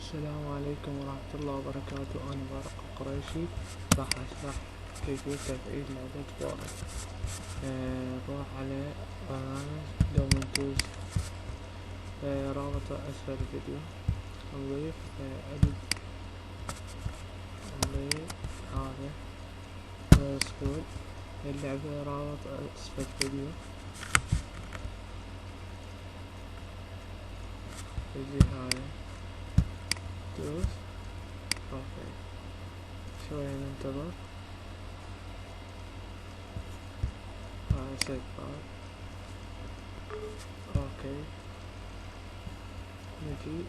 السلام عليكم ورحمة الله وبركاته. أنا بارق القريشي، راح أشرح كيفية تفعيل لعبة فورت. نروح على برنامج دومنتوز، رابط أسفل الفيديو. نضيف هذا سكول اللعبة، رابط أسفل الفيديو. يجي هاي دوس اوكي، شوية ننتظر. هاي سيت بار اوكي، نجي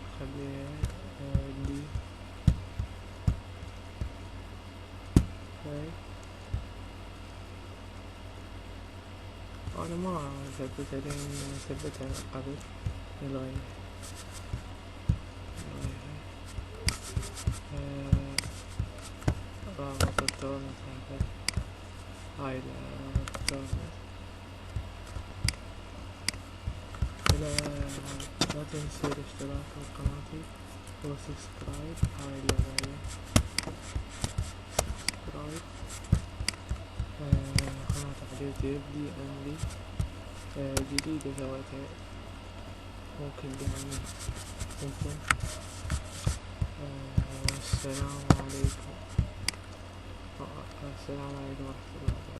نخليها دي هاي. انا ما ثبتها لين ثبتها قبل، نلغيها. رابط التورنت هذا، هاي رابط التورنت. لا تنسوا الاشتراك في قناتي وسبسكرايب. هاي اللعبة سبسكرايب. قناة على اليوتيوب دي عندي جديدة سويتها، ممكن دعمي منكم. السلام عليكم ورحمة الله.